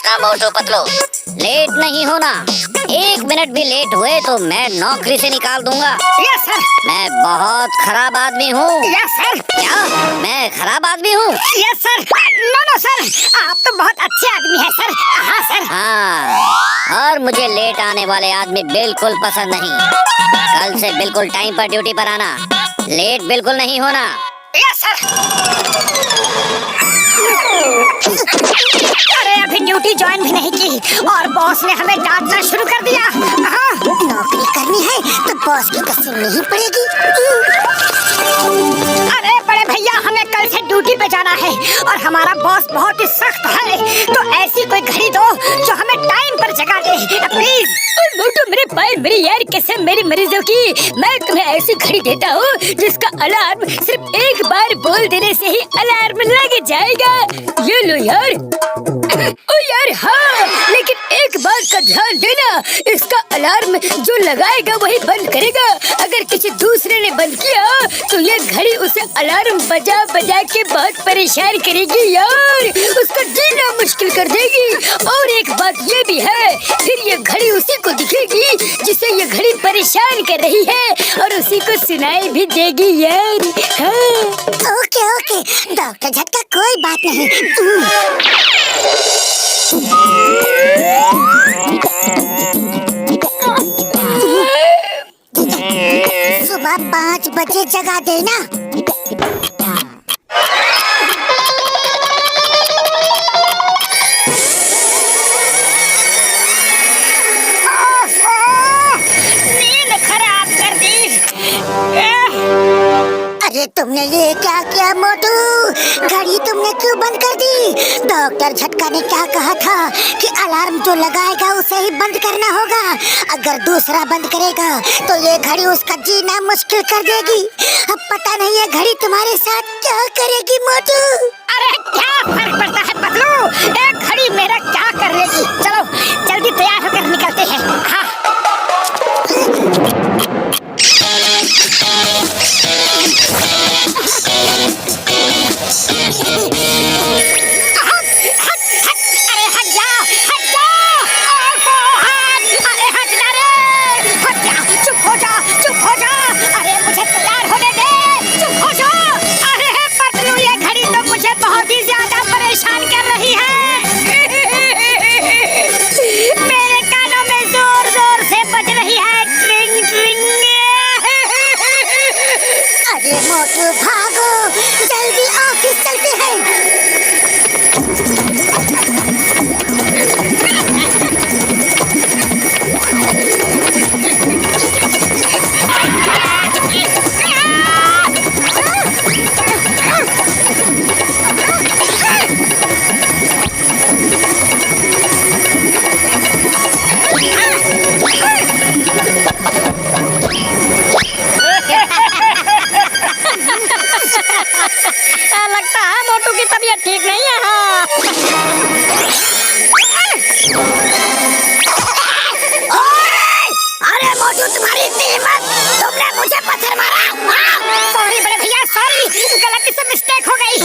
देखा मोटू पतलू, लेट नहीं होना। 1 मिनट भी लेट हुए तो मैं नौकरी से निकाल दूंगा। Yes sir. मैं बहुत खराब आदमी हूँ। Yes sir. क्या मैं खराब आदमी हूँ? Yes sir. No no sir, आप तो बहुत अच्छे आदमी हैं सर। हाँ सर। हाँ, और मुझे लेट आने वाले आदमी बिल्कुल पसंद नहीं। कल से बिल्कुल टाइम पर ड्यूटी पर आना, लेट बिल्कुल नहीं होना। Yes sir. अरे अभी ड्यूटी ज्वाइन भी नहीं की और बॉस ने हमें डांटना शुरू कर दिया। हाँ, नौकरी करनी है तो बॉस की तो सुननी ही पड़ेगी। अरे बड़े भैया, हमें कल से ड्यूटी पे जाना है और हमारा बॉस बहुत ही सख्त है, तो ऐसी कोई घड़ी दो जो हमें टाइम पर जगा दे प्लीज। मोटू मेरे भाई, मेरी यार कसम मेरी मरीजों की, मैं तुम्हें ऐसी घड़ी देता हूँ जिसका अलार्म सिर्फ एक बार बोल देने से ही अलार्म लग जाएगा। ये लो यार। ओ यार हाँ, लेकिन एक बात का ध्यान देना, इसका अलार्म जो लगाएगा वही बंद करेगा। अगर किसी दूसरे ने बंद किया तो ये घड़ी उसे अलार्म बजा बजा के बहुत परेशान करेगी यार, उसका जीना मुश्किल कर देगी। और एक बात ये भी है, फिर ये घड़ी उसी को दिखेगी जिसे ये घड़ी परेशान कर रही है और उसी को सुनाई भी देगी यार। हाँ। ओके ओके डॉक्टर झटका, कोई बात नहीं। सुबह 5 बजे जगा देना। नींद खराब कर दी। अरे तुमने ये क्या किया मोटू, घड़ी तुमने क्यों बंद कर दी? डॉक्टर झटका ने क्या कहा था कि अलार्म जो लगाएगा उसे ही बंद करना होगा। अगर दूसरा बंद करेगा तो ये घड़ी उसका जीना मुश्किल कर देगी। अब पता नहीं ये घड़ी तुम्हारे साथ क्या करेगी मोटू। अरे क्या फर्क पड़ता है पतलू, एक घड़ी मेरा क्या कर लेगी। चलो जल्दी तैयार होकर निकलते हैं। हाँ। मोटू भागो, जल्दी ऑफिस चलते हैं। लगता है मोटू की तबीयत ठीक नहीं है। हाँ। अरे मोटू, तुम्हारी इतनी हिम्मत, तुमने मुझे पत्थर मारा। सॉरी बड़े भैया, सॉरी, गलती से मिस्टेक हो गई।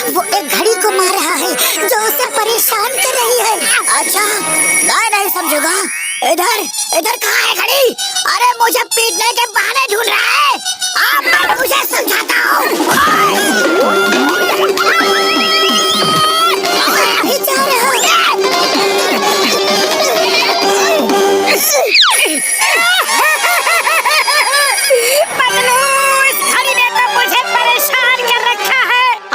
वो एक घड़ी को मार रहा है जो उसे परेशान कर रही है। अच्छा, मैं नहीं समझूंगा। इधर इधर कहाँ है घड़ी? अरे मुझे पीटने के बहाने ढूंढ रहा है। अब मैं तुझे समझाता हूँ।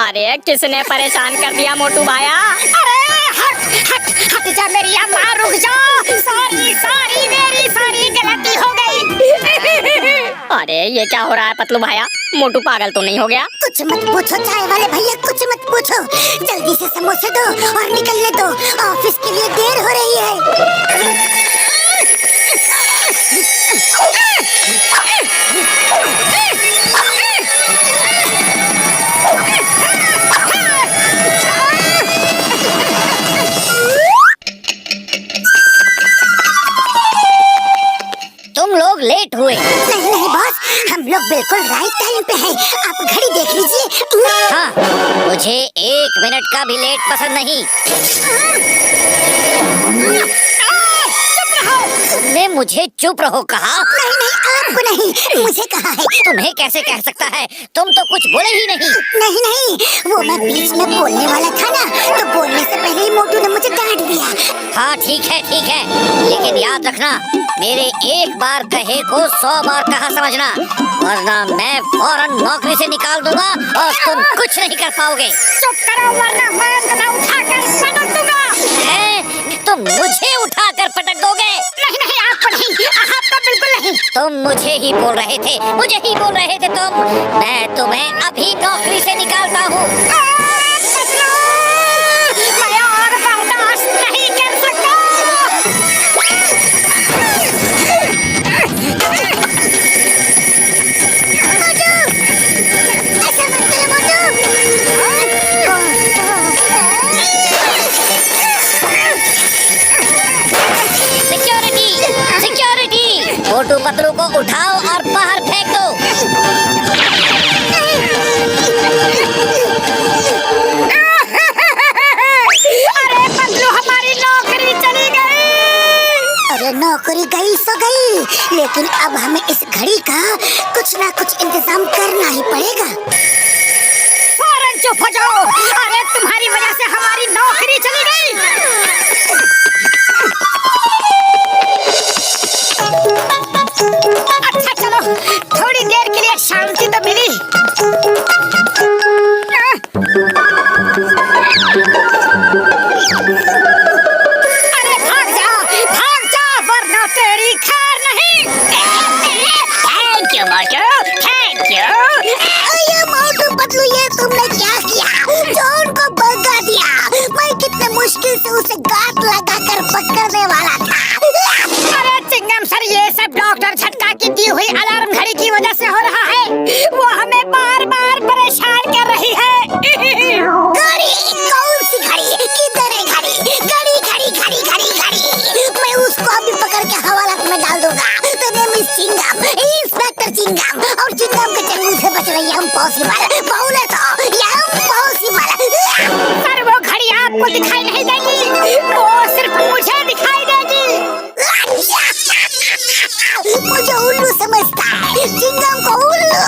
अरे किसने परेशान कर दिया मोटू भाया? अरे हट हट हट जा मेरी अम्मा, रुक जा। सॉरी सॉरी, मेरी सारी गलती हो गई। अरे ये क्या हो रहा है पतलू भाया, मोटू पागल तो नहीं हो गया? कुछ मत पूछो चाय वाले भैया, कुछ मत पूछो। जल्दी से समोसे दो और निकलने दो, ऑफिस के लिए देर हो रही है। हुए। नहीं नहीं बॉस, हम लोग बिल्कुल राइट टाइम पे हैं। आप घड़ी देख लीजिए। हाँ, मुझे 1 मिनट का भी लेट पसंद नहीं। तुमने मुझे चुप रहो कहा? नहीं नहीं, आपको नहीं, मुझे कहा है। तुम्हें कैसे कह सकता है? तुम तो कुछ बोले ही नहीं। नहीं नहीं, वो मैं बीच में बोलने वाला था ना, तो बोलने से पहले ही मोटू ने मुझे डांट दिया। हाँ ठीक है, लेकिन याद रखना, मेरे एक बार कहे को 100 बार कहा समझना, वरना मैं फौरन नौकरी से निकाल दूंगा और तुम कुछ नहीं कर पाओगे। चुप करो वरना मैं अंगना उठाकर पटक दूंगा। तुम मुझे उठाकर पटक दोगे? नहीं नहीं, आपको नहीं, आपको बिल्कुल नहीं। तुम मुझे ही बोल रहे थे, मुझे ही बोल रहे थे तुम। मैं तुम्हें अभी नौकरी से निकालता हूँ। मैं और बर्दाश्त नहीं कर सकता। मोटू, ऐसा मत करो मोटू। सिक्योरिटी, मोटू पतलू को उठाओ और बाहर फेंक दो। अरे पतलू, हमारी नौकरी चली गई। अरे नौकरी गई सो गई, लेकिन अब हमें इस घड़ी का कुछ ना कुछ इंतजाम करना ही पड़ेगा। फौरन चुप हो जाओ। अरे तुम्हारी वजह से हमारी नौकरी चली गई। अच्छा चलो, थोड़ी देर के लिए शांति तो मिली। अरे भाग जा वरना तेरी खैर नहीं। Thank you Motu, thank you. ये मोटू पतलू, ये तुमने क्या किया? जॉन को भगा दिया। मैं कितने मुश्किल से उसे गांठ लगाकर पकड़ने वाला था। अरे चिंगम सर, ये सब डॉक्टर झटका की दी हुई अलार्म घड़ी की वजह से हो रहा है। वो हमें बार बार परेशान कर रही है। घड़ी? कौन सी घड़ी? किधर है घड़ी? घड़ी घड़ी घड़ी घड़ी घड़ी। मैं उसको अभी पकड़ के हवालात में डाल दूंगा। तो name is Chingam, inspector Chingam. और चिंगम के चंगुल से बच रही है इम्पॉसिबल। बोले तो ये इम्पॉसिबल। सर वो घड़ी आपको दिखाई नहीं देगी, वो सिर्फ मुझे दिखाई देगी। मुझे उल्लू समझता है, चिंगम को उल्लू।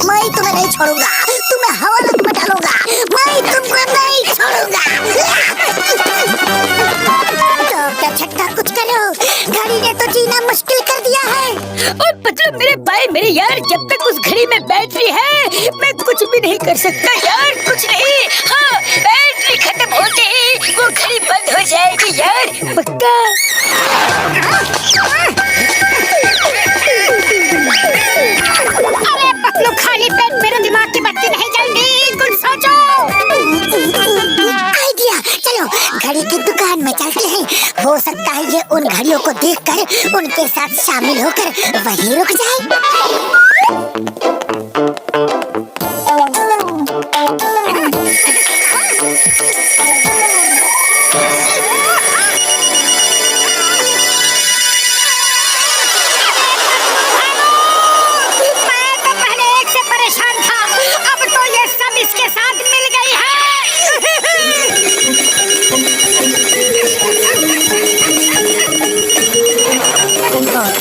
मैं तुम्हें नहीं छोड़ूंगा, तुम्हें हवालात में डालूंगा। मैं तुमको नहीं छोड़ूंगा। डॉक्टर झटका कुछ करो, घड़ी ने तो जीना मुश्किल कर दिया है। और मतलब मेरे भाई मेरे यार, जब तक उस घड़ी में बैटरी है मैं कुछ भी नहीं कर सकता यार, कुछ नहीं। हाँ, बैटरी खत्म होते ही वो घड़ी बंद हो जाएगी यार, पक्का। अरे पतलू, खाली पेट मेरे दिमाग की बत्ती नहीं जलती, कुछ सोचो। आइडिया, चलो घड़ी की दुकान में चलते हैं। हो सकता है ये उन घड़ियों को देखकर उनके साथ शामिल होकर वहीं रुक जाए।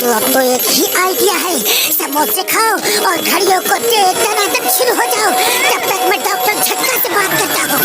तो अब तो एक ही आइडिया है, समोसे खाओ और घड़ियों को देखना शुरू हो जाओ। तब तक मैं डॉक्टर झटका से बात करता हूँ।